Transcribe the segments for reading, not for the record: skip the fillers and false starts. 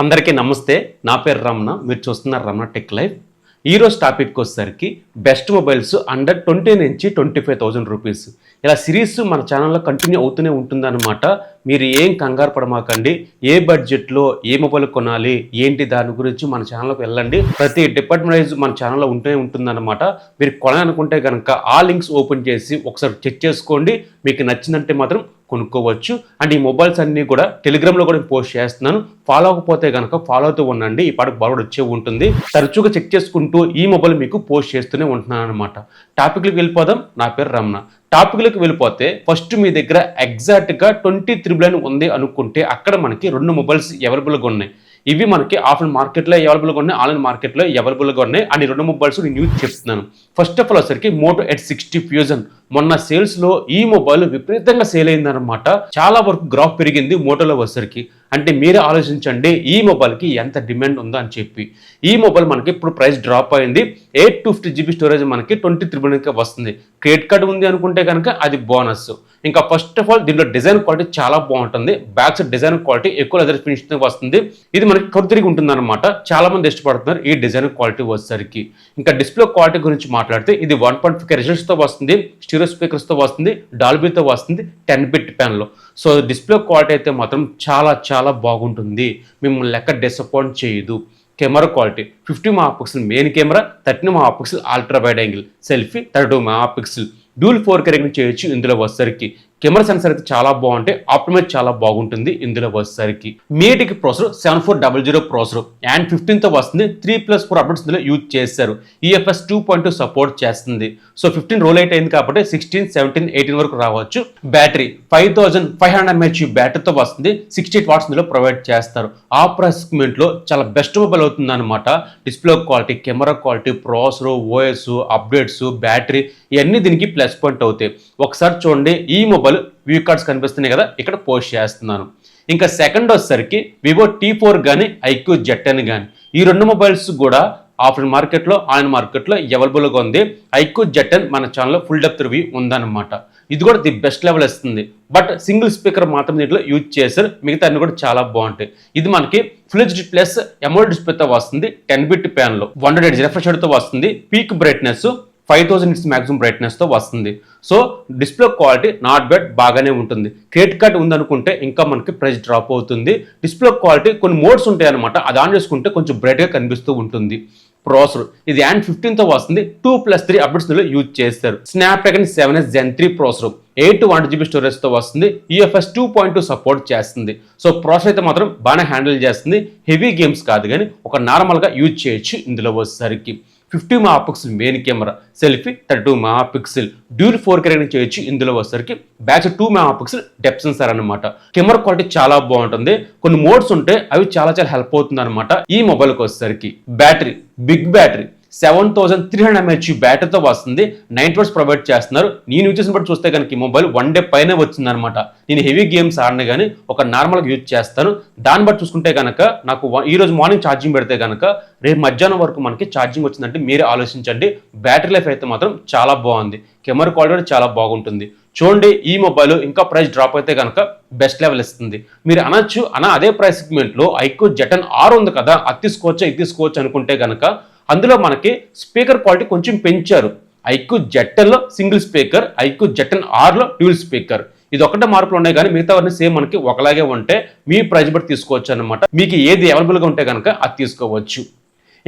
అందరికీ నమస్తే. నా పేరు రమణ. మీరు చూస్తున్నారు రమణ టెక్ లైఫ్. ఈరోజు టాపిక్ వచ్చేసరికి బెస్ట్ మొబైల్స్ అండర్ 20 నుంచి 25,000 రూపీస్. ఇలా సిరీస్ మన ఛానల్లో కంటిన్యూ అవుతూనే ఉంటుందన్నమాట. మీరు ఏం కంగారు పడమాకండి. ఏ బడ్జెట్లో ఏ మొబైల్ కొనాలి ఏంటి దాని గురించి మన ఛానల్కి వెళ్ళండి. ప్రతి డిపార్ట్మెంట్ వైజ్ మన ఛానల్లో ఉంటూనే ఉంటుందన్నమాట. మీరు కొనాలనుకుంటే కనుక ఆ లింక్స్ ఓపెన్ చేసి ఒకసారి చెక్ చేసుకోండి. మీకు నచ్చిందంటే మాత్రం కొనుక్కోవచ్చు. అండ్ ఈ మొబైల్స్ అన్నీ కూడా టెలిగ్రామ్లో కూడా పోస్ట్ చేస్తున్నాను. ఫాలో అవ్వకపోతే కనుక ఫాలో అవుతూ ఉండండి. ఈ పాటకు బాగా వచ్చే ఉంటుంది. తరచుగా చెక్ చేసుకుంటూ ఈ మొబైల్ మీకు పోస్ట్ చేస్తూనే ఉంటున్నాను అనమాట. టాపిక్లకు వెళ్ళిపోదాం. నా పేరు రమణ. టాపిక్లకు వెళ్ళిపోతే ఫస్ట్ మీ దగ్గర ఎగ్జాక్ట్గా 23 ఉంది అనుకుంటే అక్కడ మనకి 2 మొబైల్స్ అవైలబుల్గా ఉన్నాయి. ఇవి మనకి ఆఫ్లైన్ మార్కెట్లో అవైలబుల్గా ఉన్నాయి, ఆన్లైన్ మార్కెట్లో అవైలబుల్గా ఉన్నాయి. అండ్ ఈ 2 మొబైల్స్ నేను యూజ్ చేస్తున్నాను. ఫస్ట్ ఆఫ్ ఆల్ వచ్చరికి మోటో H60 ఫ్యూజన్. మొన్న సేల్స్లో ఈ మొబైల్ విపరీతంగా సేల్ అయిందనమాట. చాలా వరకు గ్రాఫ్ పెరిగింది మోటోలో వచ్చరికి. అంటే మీరే ఆలోచించండి ఈ మొబైల్కి ఎంత డిమాండ్ ఉందో అని చెప్పి. ఈ మొబైల్ మనకి ఇప్పుడు ప్రైస్ డ్రాప్ అయింది. 850GB స్టోరేజ్ మనకి 23 వస్తుంది. క్రెడిట్ కార్డు ఉంది అనుకుంటే కనుక అది బోనస్. ఇంకా ఫస్ట్ ఆఫ్ ఆల్ దీంట్లో డిజైన్ క్వాలిటీ చాలా బాగుంటుంది. బ్యాక్ సైడ్ డిజైన్ క్వాలిటీ ఎక్కువ లెదర్ ఫినిష్ వస్తుంది. ఇది మనకి కరుతిరిగి ఉంటుంది అనమాట. చాలా మంది ఇష్టపడుతున్నారు ఈ డిజైన్ క్వాలిటీ వచ్చేసరికి. ఇంకా డిస్ప్లే క్వాలిటీ గురించి మాట్లాడితే ఇది 1.5K రిజల్ట్స్తో వస్తుంది, స్టీరియో స్పీకర్స్తో వస్తుంది, డాల్బీతో వస్తుంది, 10-bit ప్యాన్లో. సో డిస్ప్లే క్వాలిటీ అయితే మాత్రం చాలా చాలా బాగుంటుంది. మిమ్మల్ని లెక్క డిసప్పాయింట్ చేయదు. Camera quality 50 MP main camera, 13 MP ultra wide angle, selfie 32 MP, dual 4K recording చేయొచ్చు. ఇందులో వచ్చేసరికి కెమెరా సెన్సర్ అయితే చాలా బాగుంటాయి. ఆప్టిమైజ్ చాలా బాగుంటుంది ఇందులో వచ్చేసరికి. మీటికి ప్రాసెసర్ 7400 ప్రాసెసర్ అండ్ 15తో వస్తుంది. 3+4 అప్డేట్స్ ఇందులో యూజ్ చేశారు. EFS 2.2 సపోర్ట్ చేస్తుంది. సో 15 రోల్ అవుట్ అయింది కాబట్టి 16, 17, 18 వరకు రావచ్చు. బ్యాటరీ 5500 mAh బ్యాటరీతో వస్తుంది. 68 వాట్స్ ఇందులో ప్రొవైడ్ చేస్తారు. ఆ ప్రైస్ సెగ్మెంట్లో చాలా బెస్ట్ మొబైల్ అవుతుంది అనమాట. Display quality, camera quality, processor, OS, updates, battery ఇవన్నీ దీనికి ప్లస్ పాయింట్ అవుతాయి. ఒకసారి చూడండి, ఈ మొబైల్ వ్యూ కార్డ్స్ కనిపిస్తున్నాయి కదా, ఇక్కడ పోస్ట్ చేస్తున్నాను. ఇంకా సెకండ్ వచ్చేసరికి వివో T4 కానీ IQ Z10 కానీ. ఈ 2 మొబైల్స్ కూడా ఆఫ్లైన్ మార్కెట్లో, ఆన్లైన్ మార్కెట్లో అవైలబుల్గా ఉంది. IQ Z10 మన ఛానల్లో ఫుల్ డెప్త్ రివ్యూ ఉందన్నమాట. ఇది కూడా ది బెస్ట్ లెవెల్ ఇస్తుంది. బట్ సింగిల్ స్పీకర్ మాత్రం దీంట్లో యూజ్ చేశారు. మిగతా అన్ని కూడా చాలా బాగుంటాయి. ఇది మనకి ఫుల్ హెచ్డి ప్లస్ AMOLED డిస్ప్లేతో వస్తుంది. 10-bit ప్యాన్లో 100 Hz రిఫ్రెష్ రేట్తో వస్తుంది. పీక్ బ్రైట్నెస్ 5000 nits మ్యాక్సిమం బ్రైట్నెస్తో వస్తుంది. So display quality not bad, బాగానే ఉంటుంది. క్రెడిట్ కార్డ్ ఉందనుకుంటే ఇంకా మనకి ప్రైస్ డ్రాప్ అవుతుంది. డిస్ప్లే క్వాలిటీ కొన్ని మోడ్స్ ఉంటాయి అనమాట. అది ఆన్ చేసుకుంటే కొంచెం బ్రైట్గా కనిపిస్తూ ఉంటుంది. ప్రాసెసర్ ఇది అండ్ 15తో వస్తుంది. 2+3 అప్డేట్స్ యూజ్ చేస్తారు. Snapdragon 7S Gen 3 processor 8-1GB స్టోరేజ్తో వస్తుంది. EFS 2.2 సపోర్ట్ చేస్తుంది. సో ప్రాసెసర్ అయితే మాత్రం బాగానే హ్యాండిల్ చేస్తుంది. హెవీ గేమ్స్ కాదు కానీ ఒక నార్మల్గా యూజ్ చేయొచ్చు. ఇందులో వచ్చేసరికి 50 MP main camera, selfie 32 MP, dual 4K recording చేయొచ్చు. ఇందులో వచ్చేసరికి బ్యాక్ 2 MP డెప్త్ సెన్సార్ అనమాట. కెమెరా క్వాలిటీ చాలా బాగుంటుంది. కొన్ని మోడ్స్ ఉంటే అవి చాలా చాలా హెల్ప్ అవుతుంది అనమాట. ఈ మొబైల్కి వచ్చేసరికి బ్యాటరీ బిగ్ బ్యాటరీ 7300 mAh బ్యాటరీతో వస్తుంది. 9 వాట్స్ ప్రొవైడ్ చేస్తున్నారు. నేను యూజ్ చేసిన బట్టి చూస్తే కనుక ఈ మొబైల్ 1 డే పైనే వచ్చిందనమాట. నేను హెవీ గేమ్స్ ఆడినా కానీ ఒక నార్మల్గా యూజ్ చేస్తాను. దాన్ని బట్టి చూసుకుంటే కనుక నాకు ఈ రోజు మార్నింగ్ ఛార్జింగ్ పెడితే కనుక రేపు మధ్యాహ్నం వరకు మనకి ఛార్జింగ్ వచ్చిందంటే మీరే ఆలోచించండి. బ్యాటరీ లైఫ్ అయితే మాత్రం చాలా బాగుంది. కెమెరా క్వాలిటీ చాలా బాగుంటుంది. చూడండి, ఈ మొబైల్ ఇంకా ప్రైస్ డ్రాప్ అయితే కనుక బెస్ట్ లెవెల్ ఇస్తుంది. మీరు అనొచ్చు, అదే ప్రైస్ సెగ్మెంట్లో IQ Z10R ఉంది కదా, అది తీసుకోవచ్చు ఇది తీసుకోవచ్చు అనుకుంటే కనుక అందులో మనకి స్పీకర్ క్వాలిటీ కొంచెం పెంచారు. IQ Z10లో సింగిల్ స్పీకర్, IQ Z10Rలో డ్యూల్ స్పీకర్. ఇది ఒకటే మార్పులు ఉన్నాయి కానీ మిగతావన్నీ సేమ్ మనకి ఒకలాగే ఉంటే మీ ప్రైస్ బట్టి తీసుకోవచ్చు అనమాట. మీకు ఏది అవైలబుల్గా ఉంటే కనుక అది తీసుకోవచ్చు.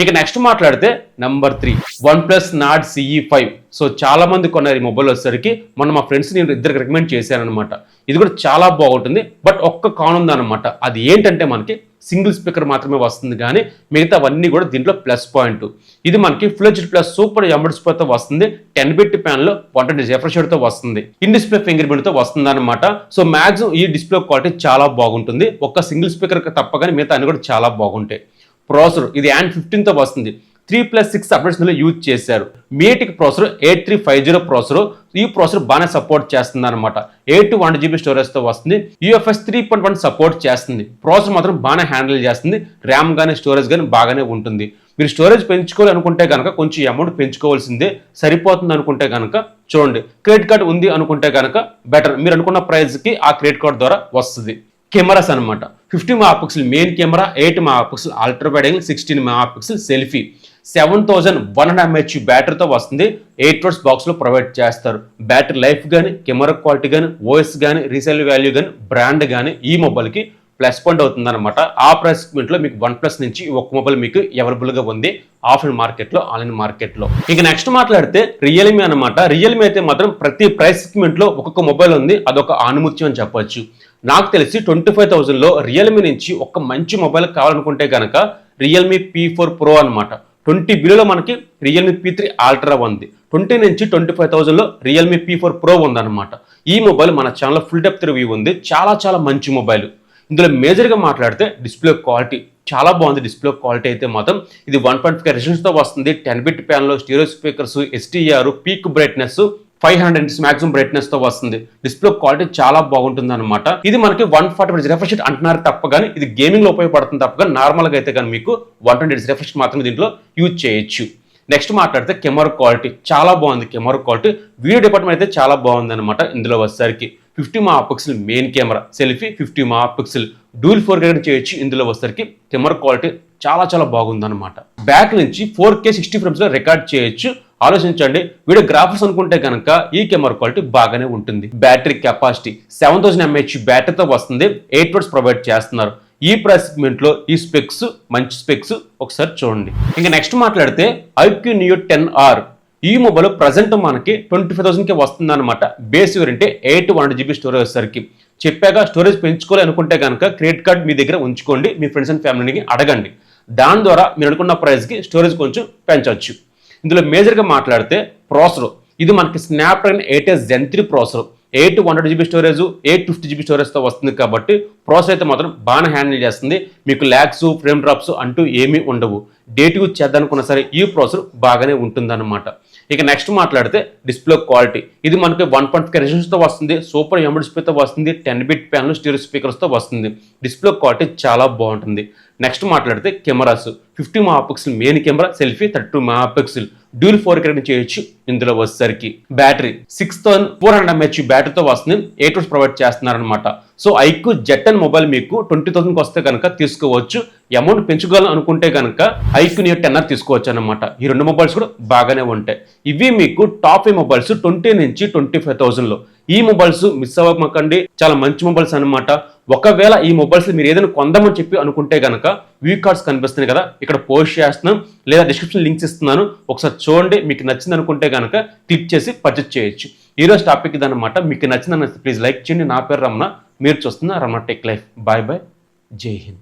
ఇక నెక్స్ట్ మాట్లాడితే number 3 OnePlus Nord CE5. So చాలా మంది కొన్నారు ఈ మొబైల్ వచ్చేసరికి. మొన్న మా ఫ్రెండ్స్ నేను ఇద్దరికి రికమెండ్ చేశానమాట. ఇది కూడా చాలా బాగుంటుంది. బట్ ఒక్క కాన్ ఉందన్నమాట. అది ఏంటంటే మనకి సింగిల్ స్పీకర్ మాత్రమే వస్తుంది కానీ మిగతావన్నీ కూడా దీంట్లో ప్లస్ పాయింట్. ఇది మనకి full HD plus super AMOLED డిస్ప్లేతో వస్తుంది. 10-bit ప్యాన్లో 120 Hz రిఫ్రెష్ రేట్తో వస్తుంది. ఇన్ డిస్ప్లే ఫింగర్ ప్రింట్తో వస్తుంది అనమాట. సో మ్యాక్సిమం ఈ డిస్ప్లే క్వాలిటీ చాలా బాగుంటుంది. ఒక్క సింగిల్ స్పీకర్ తప్ప కానీ మిగతా అన్ని కూడా చాలా బాగుంటాయి. ప్రాసెసర్ ఇది అండ్ 15తో వస్తుంది. 3+6 అప్డేట్స్ యూజ్ చేశారు. మీటిక్ ప్రాసెసర్ 8350 ప్రాసెసర్. ఈ ప్రాసెసర్ బాగానే సపోర్ట్ చేస్తుంది అనమాట. 8-1GB స్టోరేజ్తో వస్తుంది. UFS 3.1 సపోర్ట్ చేస్తుంది. ప్రాసెసర్ మాత్రం బాగానే హ్యాండిల్ చేస్తుంది. ర్యామ్ కానీ స్టోరేజ్ కానీ బాగానే ఉంటుంది. మీరు స్టోరేజ్ పెంచుకోవాలనుకుంటే కనుక కొంచెం అమౌంట్ పెంచుకోవాల్సిందే. సరిపోతుంది అనుకుంటే కనుక చూడండి, క్రెడిట్ కార్డ్ ఉంది అనుకుంటే కనుక బెటర్. మీరు అనుకున్న ప్రైస్కి ఆ క్రెడిట్ కార్డ్ ద్వారా వస్తుంది. కెమెరాస్ అనమాట. 50 megapixel main camera, 8 megapixel ultra wide angle, 16 megapixel selfie, 7100 mAh బ్యాటరీతో వస్తుంది. 8 వాట్స్ బాక్స్లో ప్రొవైడ్ చేస్తారు. బ్యాటరీ లైఫ్ కానీ, కెమెరా క్వాలిటీ కానీ, ఓఎస్ కానీ, రీసేల్ వాల్యూ కానీ, బ్రాండ్ కానీ ఈ మొబైల్కి ప్లస్ పాయింట్ అవుతుంది అనమాట. ఆ ప్రైస్ సెగ్మెంట్లో మీకు OnePlus నుంచి ఒక మొబైల్ మీకు అవైలబుల్గా ఉంది ఆఫ్లైన్ మార్కెట్లో, ఆన్లైన్ మార్కెట్లో. ఇక నెక్స్ట్ మాట్లాడితే రియల్మీ అనమాట. రియల్మీ అయితే మాత్రం ప్రతి ప్రైస్ సెగ్మెంట్లో ఒక్కొక్క మొబైల్ ఉంది. అదొక ఆనుముత్యం అని చెప్పొచ్చు. నాకు తెలిసి 25,000లో రియల్మీ నుంచి ఒక మంచి మొబైల్ కావాలనుకుంటే కనుక రియల్మీ P4 Pro అనమాట. 20 బిలోలో మనకి రియల్మీ P3 Ultra ఉంది. 20 నుంచి 25,000లో రియల్మీ P4 Pro ఉందన్నమాట. ఈ మొబైల్ మన ఛానల్లో ఫుల్ డెప్త్ రివ్యూ ఉంది. చాలా మంచి మొబైల్. ఇందులో మేజర్గా మాట్లాడితే డిస్ప్లే క్వాలిటీ చాలా బాగుంది. డిస్ప్లే క్వాలిటీ అయితే మాత్రం ఇది 1.5K రెజల్యూషన్తో వస్తుంది. 10-bit ప్యాన్లో stereo speakers, SDR, peak brightness 500 nits maximum brightness తో వస్తుంది. డిస్ప్లే క్వాలిటీ చాలా బాగుంటుంది అనమాట. ఇది మనకి 140 రిఫ్రెష్ రేట్ అంటున్నారు తప్ప కానీ ఇది గేమింగ్ లో ఉపయోగపడుతుంది తప్ప కానీ నార్మల్ గా అయితే కానీ మీకు 120 రిఫ్రెష్ మాత్రమే దీంట్లో యూజ్ చేయొచ్చు. నెక్స్ట్ మాట్లాడితే కెమెరా క్వాలిటీ చాలా బాగుంది. కెమెరా క్వాలిటీ వీడియో డిపార్ట్మెంట్ అయితే చాలా బాగుంది అనమాట. ఇందులో వచ్చేసరికి 50 megapixel main camera, selfie 50 megapixel dual 4K చేయొచ్చు. ఇందులో వచ్చేసరికి కెమెరా క్వాలిటీ చాలా బాగుంది అనమాట. బ్యాక్ నుంచి 4K 60 frames లో రికార్డ్ చేయొచ్చు. ఆలోచించండి, వీడియో గ్రాఫిక్స్ అనుకుంటే కనుక ఈ కెమెరా క్వాలిటీ బాగానే ఉంటుంది. బ్యాటరీ కెపాసిటీ 7000 mAh బ్యాటరీతో వస్తుంది. 8 వాట్స్ ప్రొవైడ్ చేస్తున్నారు. ఈ ప్రైస్ సెగ్మెంట్ లో ఈ స్పెక్స్ మంచి స్పెక్స్ ఒకసారి చూడండి. ఇంకా నెక్స్ట్ మాట్లాడితే iQOO Neo 10R. ఈ మొబైల్ ప్రజెంట్ మనకి 25,000కి వస్తుంది అనమాట. బేస్ వేరియంట్ 800GB స్టోరేజ్ వచ్చేసరికి. చెప్పాక స్టోరేజ్ పెంచుకోవాలి అనుకుంటే కనుక క్రెడిట్ కార్డ్ మీ దగ్గర ఉంచుకోండి. మీ ఫ్రెండ్స్ అండ్ ఫ్యామిలీని అడగండి. దాని ద్వారా మీరు అనుకున్న ప్రైస్కి స్టోరేజ్ కొంచెం పెంచవచ్చు. ఇందులో మేజర్గా మాట్లాడితే ప్రాసెసర్ ఇది మనకి Snapdragon 8s Gen 3 processor. 800GB storage, 850GB స్టోరేజ్తో వస్తుంది కాబట్టి ప్రాసెసర్ అయితే మాత్రం బాగానే హ్యాండిల్ చేస్తుంది. మీకు ల్యాగ్స్, ఫ్రేమ్ డ్రాప్స్ అంటూ ఏమీ ఉండవు. డేట్ యూజ్ చేద్దామనుకున్నా సరే ఈ ప్రాసెసర్ బాగానే ఉంటుందన్నమాట. ఇక నెక్స్ట్ మాట్లాడితే డిస్ప్లే క్వాలిటీ ఇది మనకి 1.5K రెజల్యూషన్తో వస్తుంది. సూపర్ AMOLED డిస్ప్లేతో వస్తుంది. 10-bit ప్యానల్ స్టీరియో స్పీకర్స్తో వస్తుంది. డిస్ప్లే క్వాలిటీ చాలా బాగుంటుంది. నెక్స్ట్ మాట్లాడితే cameras 50 megapixel main camera, selfie 32 megapixel dual 4K చేయొచ్చు. ఇందులో వచ్చేసరికి బ్యాటరీ 6400 mAh బ్యాటరీతో వస్తుంది. 8 వాట్స్ ప్రొవైడ్ చేస్తున్నారనమాట. సో iQOO Z10 మొబైల్ మీకు 20,000కి వస్తే కనుక తీసుకోవచ్చు. అమౌంట్ పెంచుకోవాలని అనుకుంటే కనుక iQOO Neo 10R తీసుకోవచ్చు అనమాట. ఈ రెండు మొబైల్స్ కూడా బాగానే ఉంటాయి. ఇవి మీకు టాప్ 5 మొబైల్స్ 20 నుంచి 25,000లో. ఈ మొబైల్స్ మిస్ అవ్వకండి, చాలా మంచి మొబైల్స్ అనమాట. ఒకవేళ ఈ మొబైల్స్ మీరు ఏదైనా కొందామని చెప్పి అనుకుంటే కనుక వ్యూ కార్డ్స్ కనిపిస్తున్నాయి కదా, ఇక్కడ పోస్ట్ చేస్తున్నాం లేదా డిస్క్రిప్షన్ లింక్స్ ఇస్తున్నాను. ఒకసారి చూడండి, మీకు నచ్చింది అనుకుంటే కనుక క్లిక్ చేసి పర్చేస్ చేయొచ్చు. ఈరోజు టాపిక్ ఇదన్నమాట. మీకు నచ్చిందని ప్లీజ్ లైక్ చేయండి. నా పేరు రమణ, మీరు చూస్తున్న రమణ టెక్ లైఫ్. బాయ్, జై హింద్.